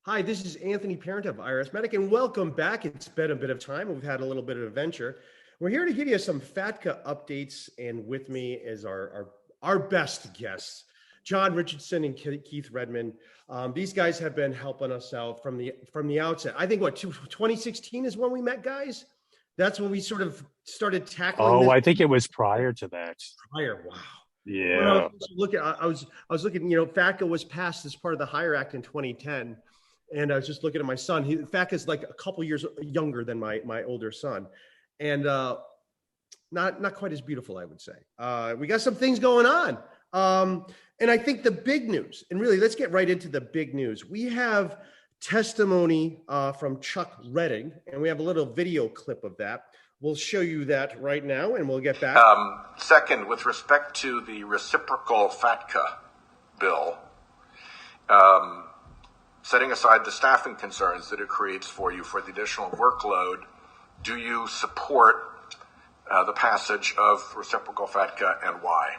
Hi, this is Anthony Parent of IRSMedic, and welcome back. It's been a bit of time. We've had a little bit of adventure. We're here to give you some FATCA updates, and with me is our best guests, John Richardson and Keith Redmond. These guys have been helping us out from the outset. I think 2016 is when we met, guys. That's when we sort of started tackling. Oh, I think it was prior to that. Prior, wow. Yeah. I was looking. You know, FATCA was passed as part of the Hire Act in 2010. And I was just looking at my son. FATCA is like a couple years younger than my older son, and not quite as beautiful, I would say. We got some things going on, and I think the big news, and really, let's get right into the big news. We have testimony from Chuck Redding, and we have a little video clip of that. We'll show you that right now, and we'll get back. Second, with respect to the reciprocal FATCA bill, setting aside the staffing concerns that it creates for you for the additional workload, do you support the passage of reciprocal FATCA, and why?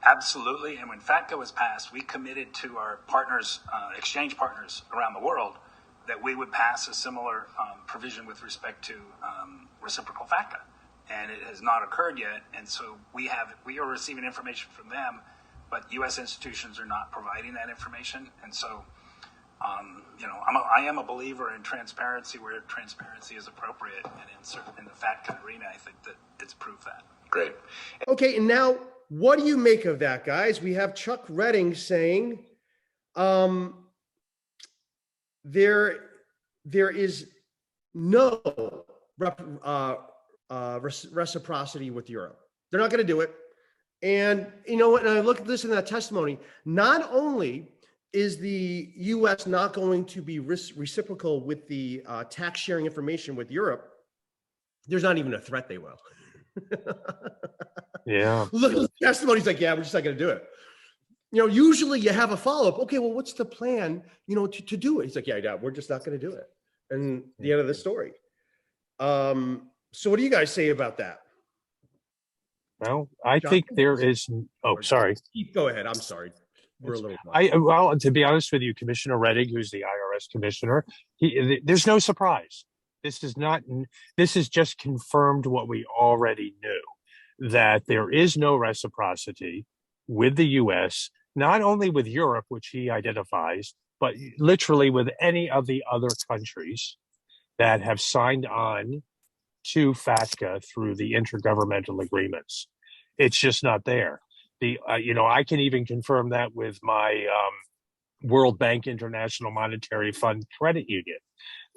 Absolutely. And when FATCA was passed, we committed to our partners, exchange partners around the world, that we would pass a similar provision with respect to reciprocal FATCA. And it has not occurred yet. And so we are receiving information from them, but U.S. institutions are not providing that information. And so I am a believer in transparency where transparency is appropriate, and in the FATCA arena, I think that it's proved that. Great. Okay, and now what do you make of that, guys? We have Chuck Redding saying there is no reciprocity with Europe. They're not going to do it. And you know what? And I look at this in that testimony. Not only is the U.S. not going to be reciprocal with the tax sharing information with Europe, there's not even a threat they will. Yeah. Look at the testimony's like, yeah, we're just not going to do it. You know, usually you have a follow-up. Okay, well, what's the plan, to do it? He's like, yeah, we're just not going to do it. And the end of the story. So what do you guys say about that? Well, I think there is. Oh, sorry. Go ahead. I'm sorry. We're a little. Well, to be honest with you, Commissioner Redding, who's the IRS commissioner, there's no surprise. This is just confirmed what we already knew, that there is no reciprocity with the U.S., not only with Europe, which he identifies, but literally with any of the other countries that have signed on to FATCA through the intergovernmental agreements. It's just not there. I can even confirm that with my World Bank International Monetary Fund credit union.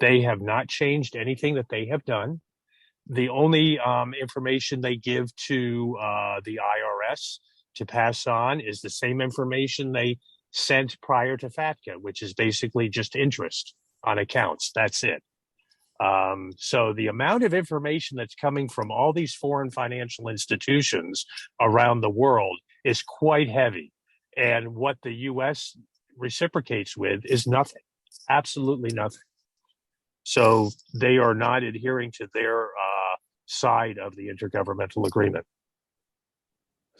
They have not changed anything that they have done. The only information they give to the IRS to pass on is the same information they sent prior to FATCA, which is basically just interest on accounts. That's it. So the amount of information that's coming from all these foreign financial institutions around the world is quite heavy. And what the U.S. reciprocates with is nothing, absolutely nothing. So they are not adhering to their side of the intergovernmental agreement.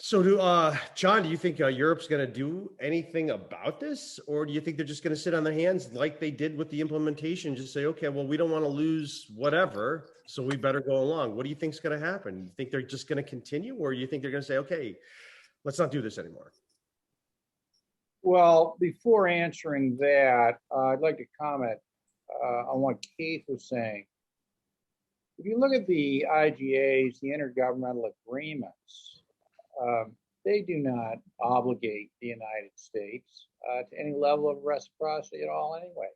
So John, do you think Europe's going to do anything about this? Or do you think they're just going to sit on their hands like they did with the implementation, just say, okay, well, we don't want to lose whatever, so we better go along? What do you think is going to happen? You think they're just going to continue, or do you think they're going to say, okay, let's not do this anymore? Well, before answering that, I'd like to comment on what Keith was saying. If you look at the IGAs, the intergovernmental agreements, they do not obligate the United States to any level of reciprocity at all anyway.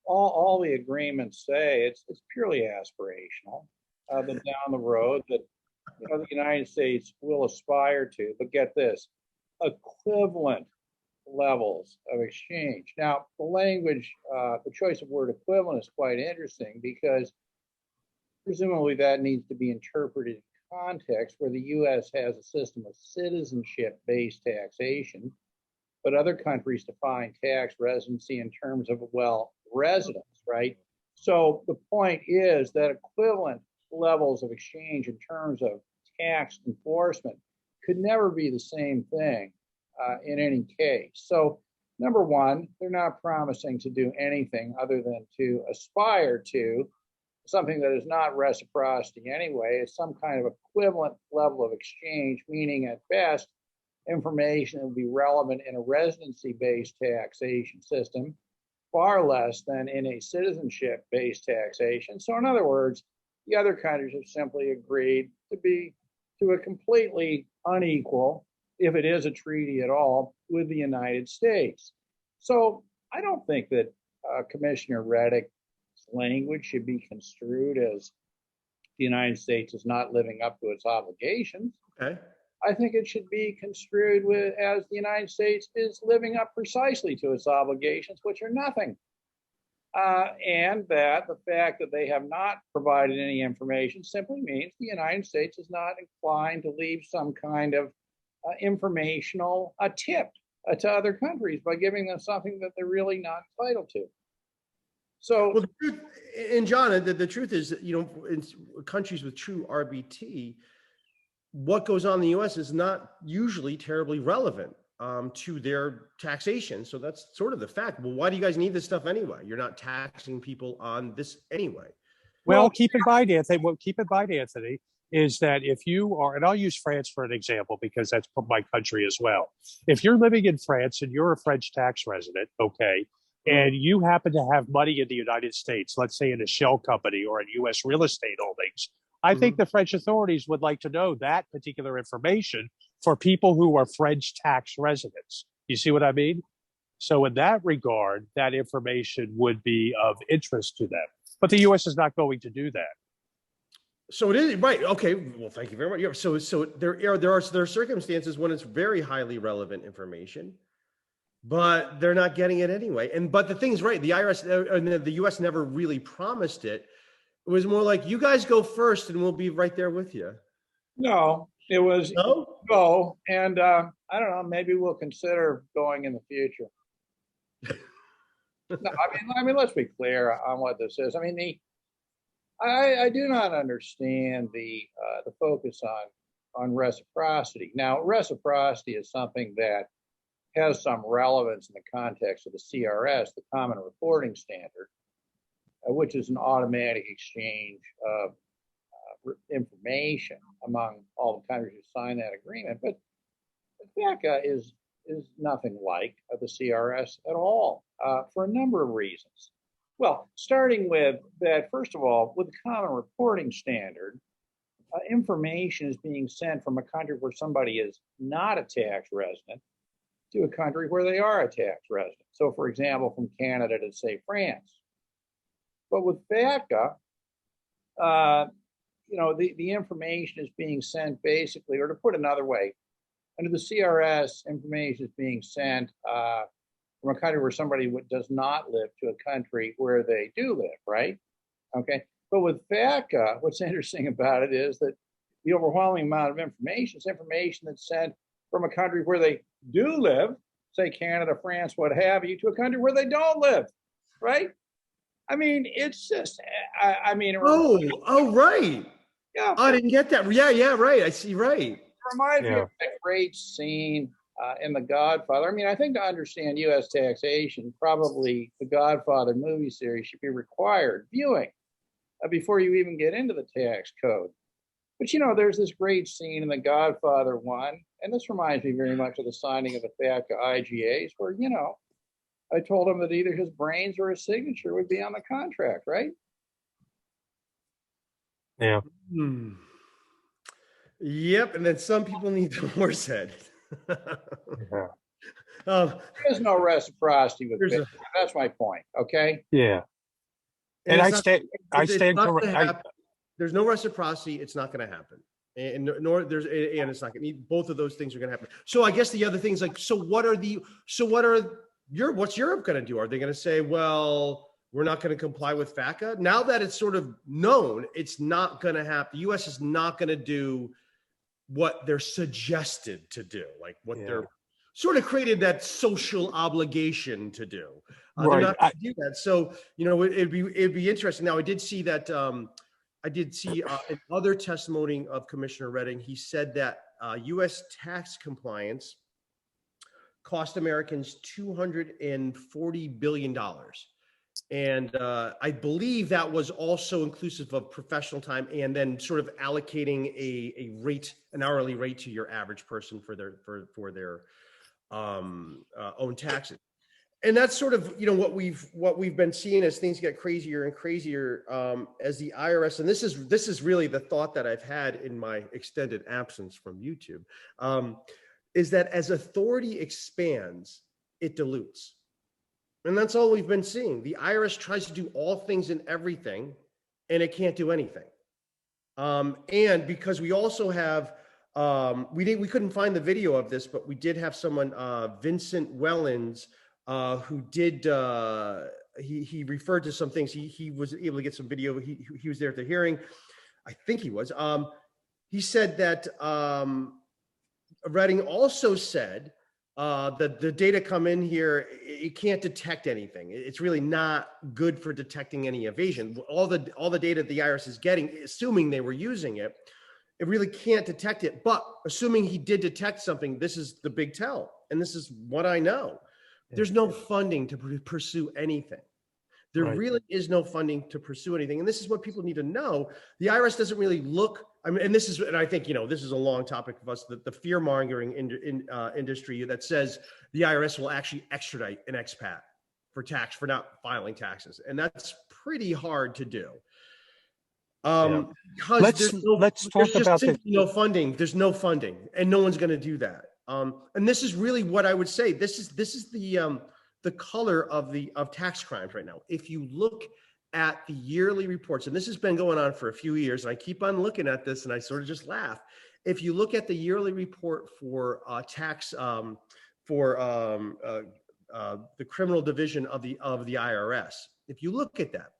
All the agreements say it's purely aspirational, that down the road that the United States will aspire to, but get this, equivalent levels of exchange. Now, the language, the choice of word equivalent is quite interesting because presumably that needs to be interpreted in context where the U.S. has a system of citizenship-based taxation, but other countries define tax residency in terms of, residence, right? So the point is that equivalent levels of exchange in terms of tax enforcement could never be the same thing in any case. So Number one, they're not promising to do anything other than to aspire to something that is not reciprocity anyway. It's some kind of equivalent level of exchange, meaning at best, information that would be relevant in a residency-based taxation system, far less than in a citizenship-based taxation. So in other words, the other countries have simply agreed to be to a completely unequal, if it is a treaty at all, with the United States. So I don't think that Commissioner Reddick's language should be construed as the United States is not living up to its obligations. Okay. I think it should be construed as the United States is living up precisely to its obligations, which are nothing. And that the fact that they have not provided any information simply means the United States is not inclined to leave some kind of informational tip to other countries by giving them something that they're really not entitled to. So, well, and John, the truth is that, you know, in countries with true RBT, what goes on in the U.S. is not usually terribly relevant to their taxation. So that's sort of the fact. Well, why do you guys need this stuff anyway? You're not taxing people on this anyway. Well, keep in mind, Anthony, is that if you are, and I'll use France for an example because that's my country as well. If you're living in France and you're a French tax resident, okay, and you happen to have money in the United States, let's say in a shell company or in U.S. real estate holdings, I think the French authorities would like to know that particular information for people who are French tax residents. You see what I mean? So in that regard, that information would be of interest to them. But the U.S. is not going to do that. So it is, right? Okay. Well, thank you very much. Yeah, so there are circumstances when it's very highly relevant information, but they're not getting it anyway. But the thing's right. The IRS and the U.S. never really promised it. It was more like, you guys go first and we'll be right there with you. No, it was go. And I don't know, maybe we'll consider going in the future. No, I mean, let's be clear on what this is. I mean, I do not understand the focus on reciprocity. Now, reciprocity is something that has some relevance in the context of the CRS, the Common Reporting Standard, which is an automatic exchange of information among all the countries who sign that agreement. But FATCA is nothing like the CRS at all for a number of reasons. Well, starting with that, first of all, with the Common Reporting Standard, information is being sent from a country where somebody is not a tax resident to a country where they are a tax resident. So, for example, from Canada to, say, France. But with FATCA, you know, the information is being sent basically, or to put another way, under the CRS, information is being sent from a country where somebody does not live to a country where they do live, right? Okay. But with FATCA, what's interesting about it is that the overwhelming amount of information is information that's sent from a country where they do live, say Canada, France, what have you, to a country where they don't live, right? I mean, it's just, I mean. Right. Yeah. I didn't get that. Yeah, right. I see, right. It reminds me of that great scene in The Godfather. I mean, I think to understand U.S. taxation, probably the Godfather movie series should be required viewing before you even get into the tax code. But, you know, there's this great scene in The Godfather 1, and this reminds me very much of the signing of the FATCA IGAs, where, you know, I told him that either his brains or his signature would be on the contract, right? Yeah. Yep. And then some people need the horse head. There's no reciprocity with FATCA. That's my point. Okay. Yeah. And I stand correct. There's no reciprocity. It's not going to happen. And it's not going to, both of those things are going to happen. So I guess the other things like, what's Europe going to do? Are they going to say, well, we're not going to comply with FATCA? Now that it's sort of known, it's not going to happen. The U.S. is not going to do what they're suggested to do, like what they're sort of created that social obligation to do. They're not going to do that. So, you know, it'd be interesting. Now, I did see that. I did see another testimony of Commissioner Reding. He said that U.S. tax compliance cost Americans $240 billion. And I believe that was also inclusive of professional time and then sort of allocating an hourly rate to your average person for their own taxes. And that's sort of, what we've been seeing as things get crazier and crazier as the IRS. And this is really the thought that I've had in my extended absence from YouTube, is that as authority expands, it dilutes. And that's all we've been seeing. The IRS tries to do all things and everything, and it can't do anything. And because we also have, we couldn't find the video of this, but we did have someone, Vincent Wellens, who did, he referred to some things. He was able to get some video. He was there at the hearing. I think he was. He said that Redding also said that the data come in here, it can't detect anything. It's really not good for detecting any evasion. All the data the IRS is getting, assuming they were using it, it really can't detect it. But assuming he did detect something, this is the big tell. And this is what I know. There's no funding to pursue anything. There really is no funding to pursue anything. And this is what people need to know. The IRS doesn't really look, and I think, this is a long topic of us, the fear mongering industry that says the IRS will actually extradite an expat for not filing taxes. And that's pretty hard to do. Because let's talk about no funding. There's no funding and no one's going to do that. And this is really what I would say. This is the color of tax crimes right now. If you look at the yearly reports, and this has been going on for a few years, and I keep on looking at this and I sort of just laugh. If you look at the yearly report for tax for the criminal division of the IRS, if you look at that,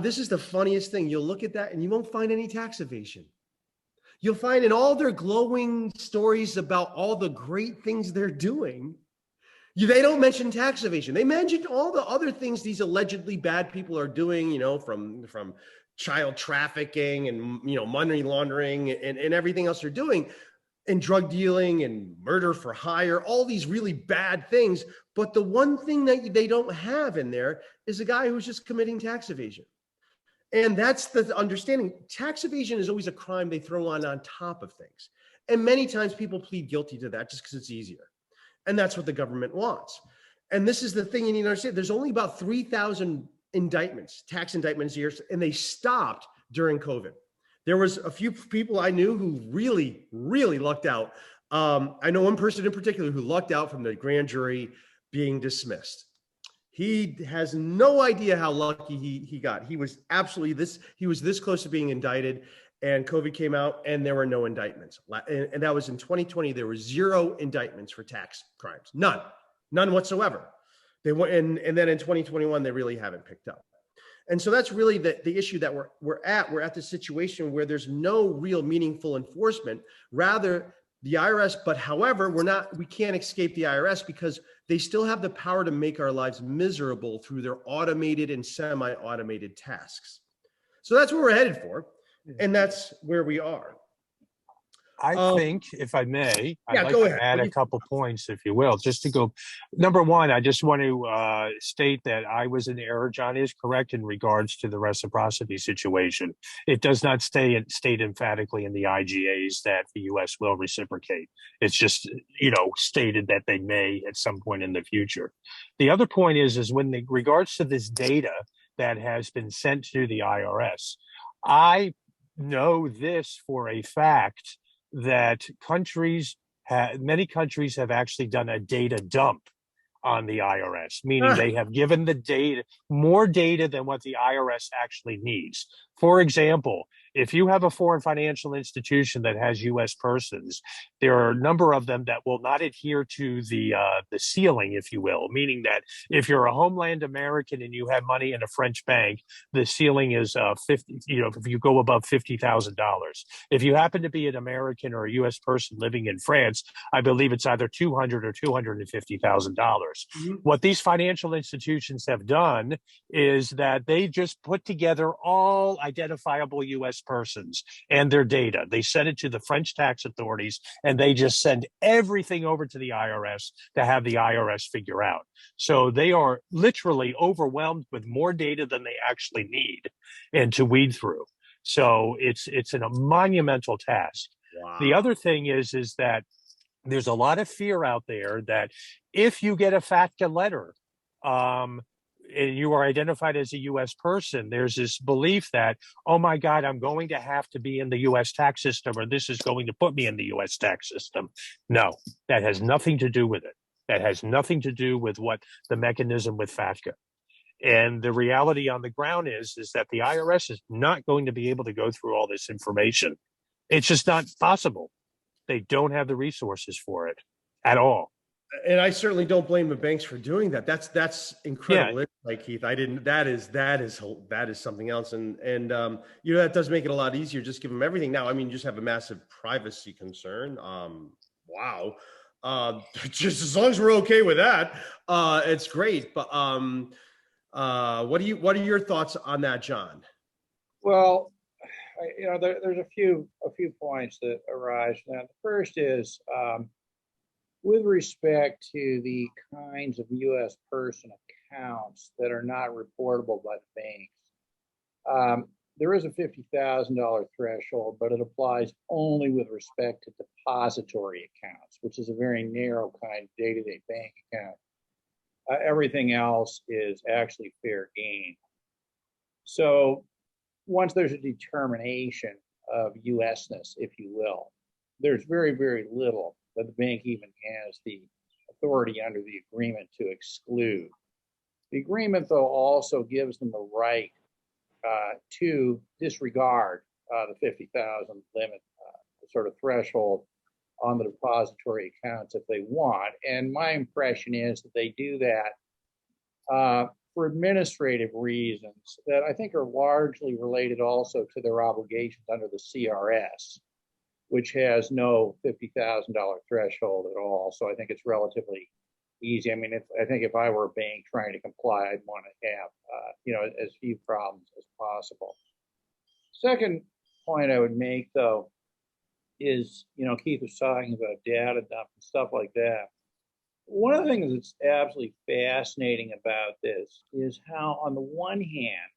this is the funniest thing. You'll look at that and you won't find any tax evasion. You'll find in all their glowing stories about all the great things they're doing, they don't mention tax evasion. They mentioned all the other things these allegedly bad people are doing, from child trafficking and, money laundering and everything else they're doing, and drug dealing and murder for hire, all these really bad things. But the one thing that they don't have in there is a guy who's just committing tax evasion. And that's the understanding. Tax evasion is always a crime they throw on top of things. And many times people plead guilty to that just because it's easier. And that's what the government wants. And this is the thing you need to understand. There's only about 3,000 indictments, tax indictments a year, and they stopped during COVID. There was a few people I knew who really, really lucked out. I know one person in particular who lucked out from the grand jury being dismissed. He has no idea how lucky he got. He was this close to being indicted, and COVID came out and there were no indictments. And that was in 2020. There were 0 indictments for tax crimes. None whatsoever. They went, and then in 2021, they really haven't picked up. And so that's really the issue that we're at. We're at the situation where there's no real meaningful enforcement. Rather, the IRS, but however, we can't escape the IRS because they still have the power to make our lives miserable through their automated and semi-automated tasks. So that's what we're headed for. And that's where we are. I think, if I may, I'd like go to ahead. add a couple points, if you will, just to go. Number one, I just want to state that I was in error. John is correct in regards to the reciprocity situation. It does not state emphatically in the IGAs that the U.S. will reciprocate. It's just, stated that they may at some point in the future. The other point is when in regards to this data that has been sent to the IRS, I know this for a fact that many countries have actually done a data dump on the IRS, meaning they have given the data more data than what the IRS actually needs. For example, if you have a foreign financial institution that has U.S. persons, there are a number of them that will not adhere to the ceiling, if you will, meaning that if you're a homeland American and you have money in a French bank, the ceiling is if you go above $50,000. If you happen to be an American or a U.S. person living in France, I believe it's either $200,000 or $250,000. Mm-hmm. What these financial institutions have done is that they just put together all identifiable U.S. persons and their data. They send it to the French tax authorities, and they just send everything over to the IRS to have the IRS figure out. So they are literally overwhelmed with more data than they actually need and to weed through. So it's a monumental task. Wow. The other thing is that there's a lot of fear out there that if you get a FATCA letter, and you are identified as a U.S. person, there's this belief that, oh my God, I'm going to have to be in the U.S. tax system, or this is going to put me in the U.S. tax system. No, that has nothing to do with it. That has nothing to do with what the mechanism with FATCA. And the reality on the ground is that the IRS is not going to be able to go through all this information. It's just not possible. They don't have the resources for it at all. And I certainly don't blame the banks for doing that. That's incredible. Yeah. Keith, I didn't. That is something else. And you know, that does make it a lot easier. Just give them everything now. I mean, you just have a massive privacy concern. Wow. Just as long as we're okay with that, it's great. But what are your thoughts on that, John? Well, you know, there's a few points that arise. Now, the first is with respect to the kinds of U.S. person accounts that are not reportable by the banks. There is a $50,000 threshold, but it applies only with respect to depository accounts, which is a very narrow kind of day-to-day bank account. Everything else is actually fair game. So once there's a determination of U.S.ness, if you will, there's very, very little that the bank even has the authority under the agreement to exclude. The agreement, though, also gives them the right to disregard the 50,000 limit, sort of threshold on the depository accounts if they want. And my impression is that they do that for administrative reasons that I think are largely related also to their obligations under the CRS, which has no $50,000 threshold at all. So I think it's relatively easy. I mean, I think if I were a bank trying to comply, I'd want to have, you know, as few problems as possible. Second point I would make, though, is, you know, Keith was talking about data dump and stuff like that. One of the things that's absolutely fascinating about this is how, on the one hand,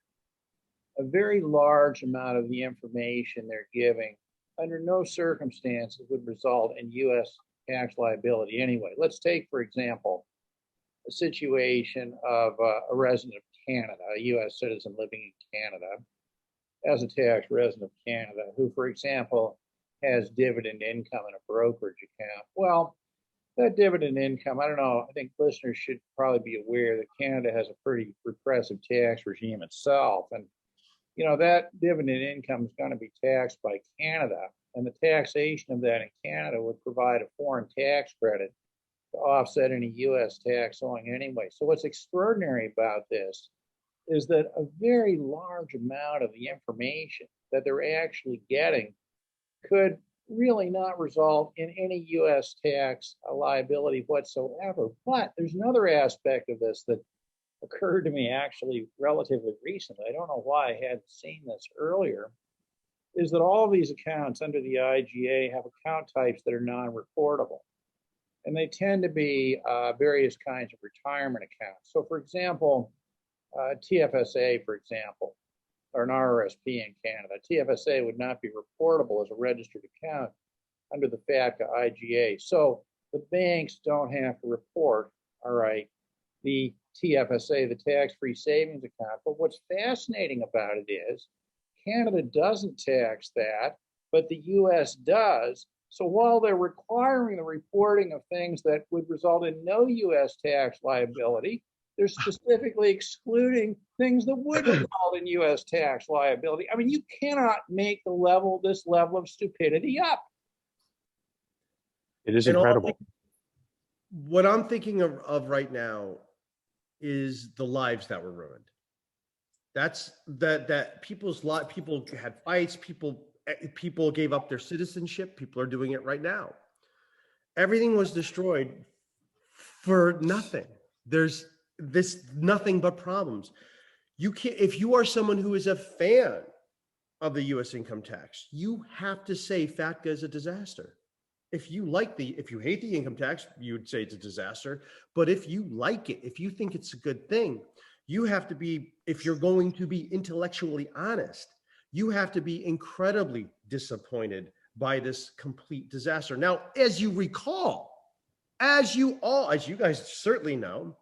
a very large amount of the information they're giving under no circumstances would result in U.S. tax liability anyway. Let's take, for example, a situation of a resident of Canada, a U.S. citizen living in Canada, as a tax resident of Canada, who, for example, has dividend income in a brokerage account. Well, that dividend income, I don't know, I think listeners should probably be aware that Canada has a pretty repressive tax regime itself. And, you know, that dividend income is going to be taxed by Canada, and the taxation of that in Canada would provide a foreign tax credit to offset any U.S. tax owing anyway. So what's extraordinary about this is that a very large amount of the information that they're actually getting could really not result in any U.S. tax liability whatsoever. But there's another aspect of this that occurred to me actually relatively recently. I don't know why I hadn't seen this earlier, is that all of these accounts under the IGA have account types that are non-reportable. And they tend to be various kinds of retirement accounts. So for example, TFSA, for example, or an RRSP in Canada, TFSA would not be reportable as a registered account under the FATCA IGA. So the banks don't have to report, all right, the TFSA, the tax-free savings account. But what's fascinating about it is Canada doesn't tax that, but the US does. So while they're requiring the reporting of things that would result in no US tax liability, they're specifically excluding things that would result in U.S. tax liability. I mean, you cannot make this level of stupidity up. It is incredible. What I'm thinking of right now is the lives that were ruined. That's that people had fights. People gave up their citizenship. People are doing it right now. Everything was destroyed for nothing. There's nothing but problems. You can't, if you are someone who is a fan of the U.S. income tax. You have to say FATCA is a disaster. If you hate the income tax, you would say it's a disaster. But if you like it, if you think it's a good thing, you have to be, if you're going to be intellectually honest, you have to be incredibly disappointed by this complete disaster. Now, as you recall, as you guys certainly know,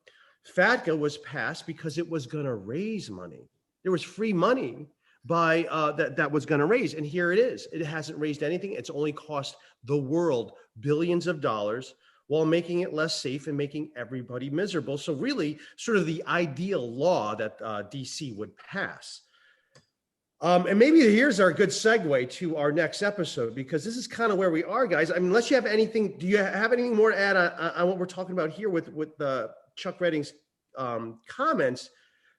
FATCA was passed because it was going to raise money. There was free money that was going to raise, and here it is. It hasn't raised anything. It's only cost the world billions of dollars while making it less safe and making everybody miserable. So really, sort of the ideal law that DC would pass. And maybe here's our good segue to our next episode, because this is kind of where we are, guys. I mean, unless you have anything, do you have anything more to add on what we're talking about here with Chuck Redding's comments?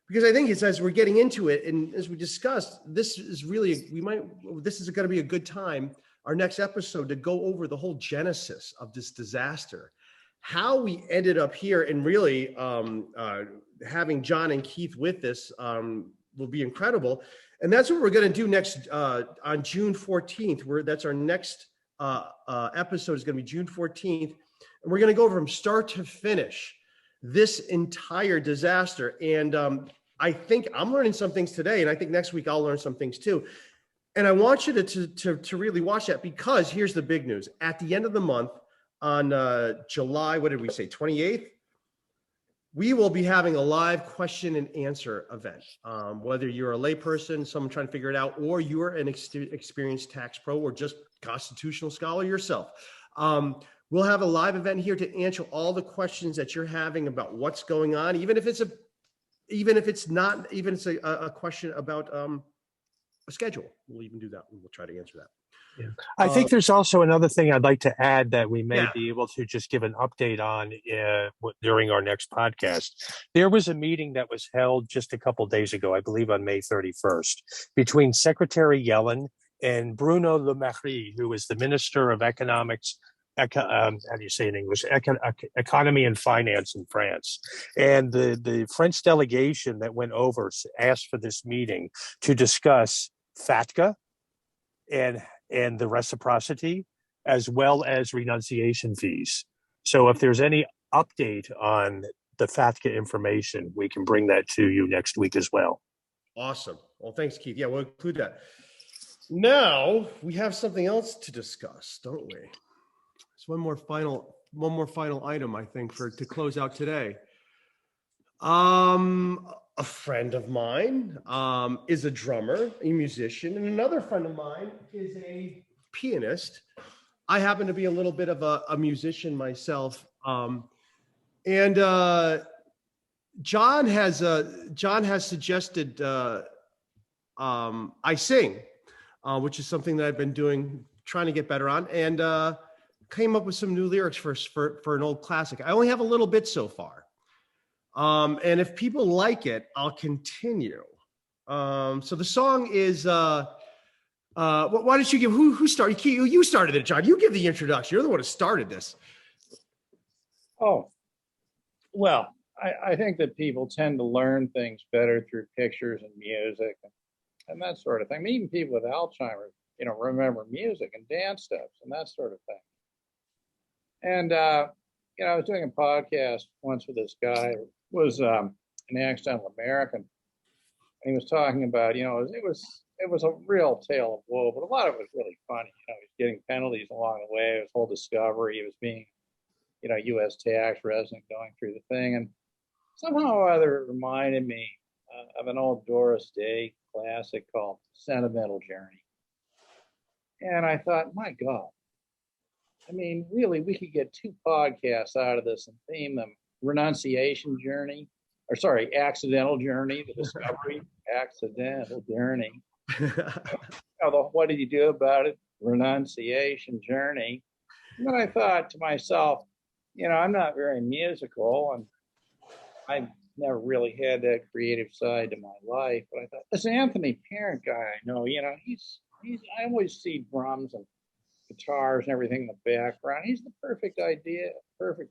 Because I think it's, as we're getting into it, and as we discussed, this is really, this is going to be a good time, our next episode, to go over the whole genesis of this disaster, how we ended up here, and really having John and Keith with this will be incredible. And that's what we're going to do next on June 14th. That's our next episode is going to be June 14th. And we're going to go from start to finish this entire disaster. And I think I'm learning some things today, and I think next week I'll learn some things too. And I want you to really watch that, because here's the big news. At the end of the month, on July, what did we say, 28th? We will be having a live question and answer event. Whether you're a layperson, someone trying to figure it out, or you're an experienced tax pro, or just constitutional scholar yourself. We'll have a live event here to answer all the questions that you're having about what's going on, even if it's a question about a schedule. We'll even do that. We'll try to answer that. Yeah. I think there's also another thing I'd like to add that we may be able to just give an update on during our next podcast. There was a meeting that was held just a couple days ago, I believe on May 31st, between Secretary Yellen and Bruno Le Maire, who is the Minister of Economics, how do you say in English? Economy and Finance in France. And the French delegation that went over asked for this meeting to discuss FATCA and the reciprocity, as well as renunciation fees. So if there's any update on the FATCA information, we can bring that to you next week as well. Awesome. Well, thanks, Keith. Yeah, we'll include that. Now we have something else to discuss, don't we? It's one more final item, I think, to close out today. A friend of mine is a drummer, a musician, and another friend of mine is a pianist. I happen to be a little bit of a musician myself, and John has suggested I sing, which is something that I've been doing, trying to get better on, and came up with some new lyrics for an old classic. I only have a little bit so far. And if people like it, I'll continue. So the song is, why don't you give, who started? You started it, John. You give the introduction. You're the one who started this. Oh, well, I think that people tend to learn things better through pictures and music and that sort of thing. I mean, even people with Alzheimer's, remember music and dance steps and that sort of thing. And, I was doing a podcast once with this guy who was an accidental American. And he was talking about, it was a real tale of woe, but a lot of it was really funny. He was getting penalties along the way. His whole discovery, he was being, U.S. tax resident going through the thing. And somehow or other it reminded me of an old Doris Day classic called Sentimental Journey. And I thought, my God, I mean, really, we could get 2 podcasts out of this and theme them: Renunciation Journey, Accidental Journey, the discovery, Accidental Journey. What did you do about it? Renunciation Journey. And then I thought to myself, I'm not very musical, and I've never really had that creative side to my life. But I thought, this Anthony Parent guy I know, I always see drums and guitars and everything in the background. He's the perfect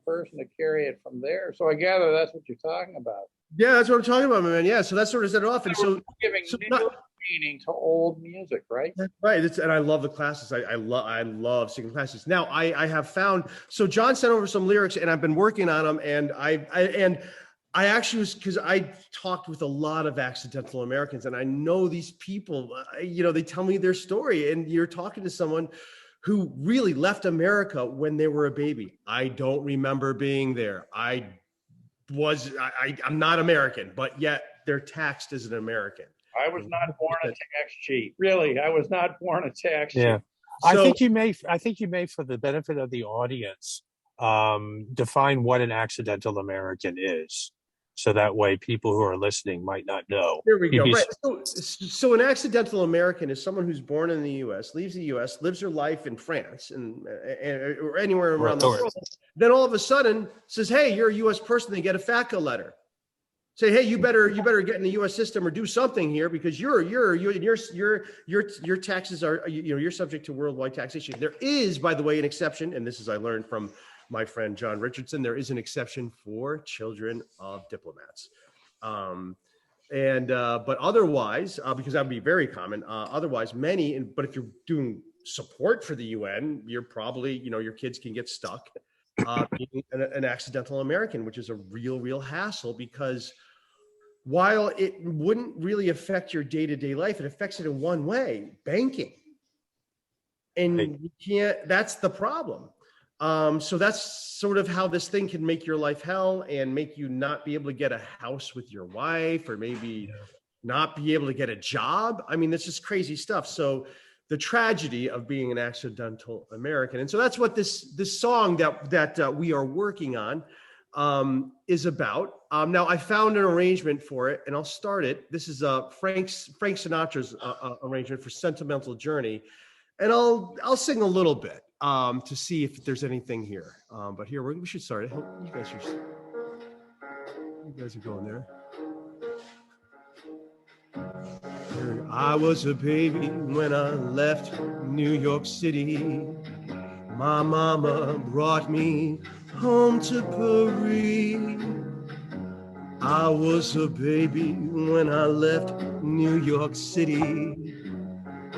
person to carry it from there. So I gather that's what you're talking about. Yeah, that's what I'm talking about, man. Yeah, so that sort of set it off. And so giving new meaning to old music, right? Right. And I love the classes. I love singing classes. Now I have found, so John sent over some lyrics and I've been working on them. And I actually was, because I talked with a lot of accidental Americans and I know these people, they tell me their story, and you're talking to someone who really left America when they were a baby. I don't remember being there. I'm not American, but yet they're taxed as an American. I was not born a tax cheat. Really, I was not born a tax cheat. Yeah. I think you may, for the benefit of the audience, define what an accidental American is. So that way people who are listening might not know. Here we go. Right. So an accidental American is someone who's born in the U.S., leaves the U.S., lives their life in France or anywhere around the world. Then all of a sudden says, hey, you're a U.S. person. They get a FATCA letter. Say, hey, you better get in the U.S. system or do something here because your taxes are, you're subject to worldwide taxation. There is, by the way, an exception, and this is I learned from my friend John Richardson. There is an exception for children of diplomats, but otherwise, because that would be very common. Otherwise, but if you're doing support for the UN, you're probably, your kids can get stuck being an accidental American, which is a real hassle because while it wouldn't really affect your day-to-day life, it affects it in one way: banking. And you can't. That's the problem. So that's sort of how this thing can make your life hell and make you not be able to get a house with your wife, or maybe not be able to get a job. I mean, this is crazy stuff. So the tragedy of being an accidental American. And so that's what this song that we are working on is about. Now I found an arrangement for it and I'll start it. This is Frank Sinatra's arrangement for Sentimental Journey. And I'll sing a little bit to see if there's anything here. But here we should start it. You guys are going there. I was a baby when I left New York City. My mama brought me home to Paris. I was a baby when I left New York City.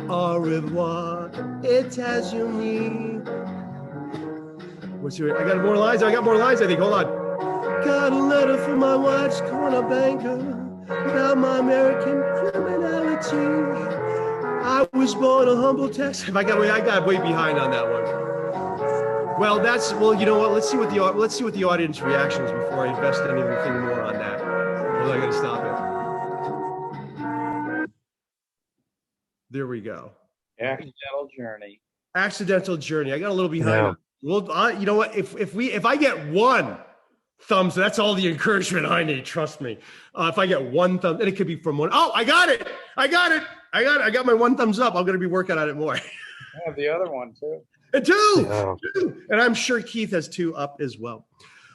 Au revoir, États-Unis. I got more lines. I think. Hold on. Got a letter from my wife's corner banker about my American criminality. I was born a humble tax. I got way behind on that one. Well, you know what? Let's see what the audience reaction is before I invest anything more on that. Well, I got to stop it. There we go. Accidental Journey. I got a little behind. Yeah. Well, you know what? If I get one thumbs, that's all the encouragement I need. Trust me. If I get one thumb, and it could be from one. Oh, I got it. I got my one thumbs up. I'm going to be working on it more. I have the other one too. And two. And I'm sure Keith has two up as well.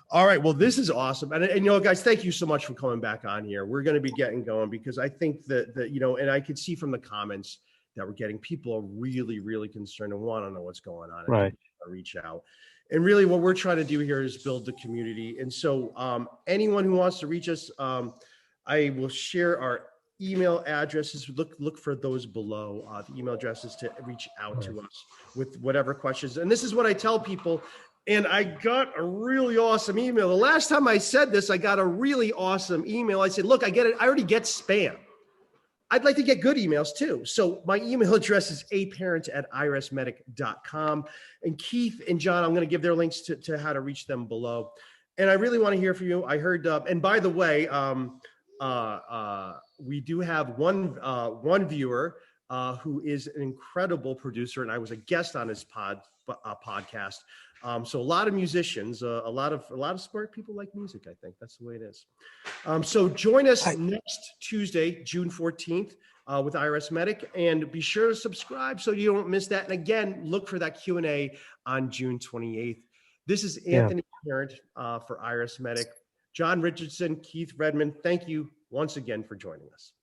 All right. Well, this is awesome. And guys, thank you so much for coming back on here. We're going to be getting going because I think that and I could see from the comments that we're getting, people are really, really concerned and want to know what's going on. Right. Reach out. And really what we're trying to do here is build the community. And so anyone who wants to reach us, I will share our email addresses. Look for those below, the email addresses to reach out to us with whatever questions. And this is what I tell people. And I got a really awesome email. The last time I said this, I got a really awesome email. I said, look, I get it. I already get spam. I'd like to get good emails too. So my email address is aparent@irsmedic.com. And Keith and John, I'm going to give their links to how to reach them below. And I really want to hear from you. I heard, and by the way, we do have one viewer who is an incredible producer, and I was a guest on his podcast. So a lot of musicians, a lot of smart people like music. I think that's the way it is. So join us next Tuesday, June 14th, with IRSMedic, and be sure to subscribe so you don't miss that. And again, look for that Q&A on June 28th. This is Anthony Parent for IRSMedic. John Richardson, Keith Redmond, thank you once again for joining us.